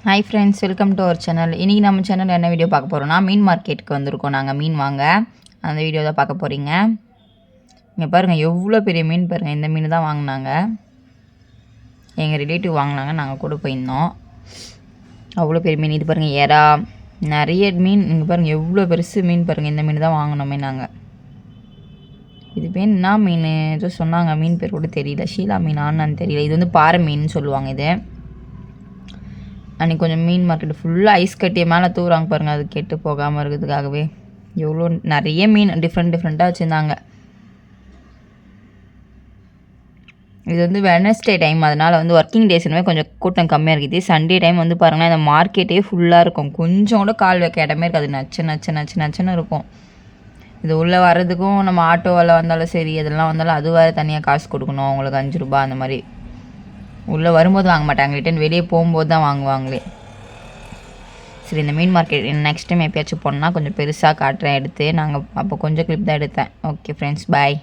Hi friends, welcome to our channel. இன்றைக்கி நம்ம சேனலில் என்ன வீடியோ பார்க்க போகிறோன்னா, மீன் மார்க்கெட்டுக்கு வந்திருக்கோம். நாங்கள் மீன் வாங்க அந்த வீடியோ தான் பார்க்க போகிறீங்க. இங்கே பாருங்கள், எவ்வளோ பெரிய மீன் பாருங்கள். இந்த மீன் தான் வாங்கினாங்க, எங்கள் ரிலேட்டிவ் வாங்கினாங்க, நாங்கள் கூட போயிருந்தோம். அவ்வளோ பெரிய மீன். இது பாருங்கள், எறா, நிறைய மீன். இங்கே பாருங்கள், எவ்வளோ பெருசு மீன் பாருங்கள். இந்த மீன் தான் வாங்கினோமே நாங்கள். இது பேர் என்ன மீன் ஏதோ சொன்னாங்க, மீன் பேர் கூட தெரியல. ஷீலா மீனான்னு தெரியல. இது வந்து பாறை மீன் சொல்லுவாங்க. இது அன்றைக்கி கொஞ்சம் மீன் மார்க்கெட்டு ஃபுல்லாக ஐஸ் கட்டிய மேலே தூராங்க பாருங்கள், அது கெட்டு போகாமல் இருக்கிறதுக்காகவே. எவ்வளோ நிறைய மீன் டிஃப்ரெண்ட்டாக வச்சுருந்தாங்க. இது வந்து வெட்னஸ்டே டைம், அதனால் வந்து ஒர்க்கிங் டேஸ்னுமே கொஞ்சம் கூட்டம் கம்மியாக இருக்குது. சண்டே டைம் வந்து பாருங்கன்னா இந்த மார்க்கெட்டே ஃபுல்லாக இருக்கும். கொஞ்சம் கூட கால் வைக்க இடமே இருக்காது. நச்சுன்னு இருக்கும். இது உள்ளே வர்றதுக்கும் நம்ம ஆட்டோவில் வந்தாலும் சரி, இதெல்லாம் வந்தாலும் அது வேறு தனியாக காசு கொடுக்கணும் அவங்களுக்கு, 5 ரூபா அந்த மாதிரி. உள்ளே வரும்போது வாங்க மாட்டாங்க, ரிட்டன் வெளியே போகும்போது தான் வாங்குவாங்களே. சரி, இந்த மீன் மார்க்கெட் நெக்ஸ்ட் டைம் எப்பயாச்சும் போனோன்னா கொஞ்சம் பெருசாக காட்டுறேன் எடுத்து. நாங்கள் அப்போ கொஞ்சம் கிளிப் தான் எடுத்தேன். ஓகே ஃப்ரெண்ட்ஸ், பாய்.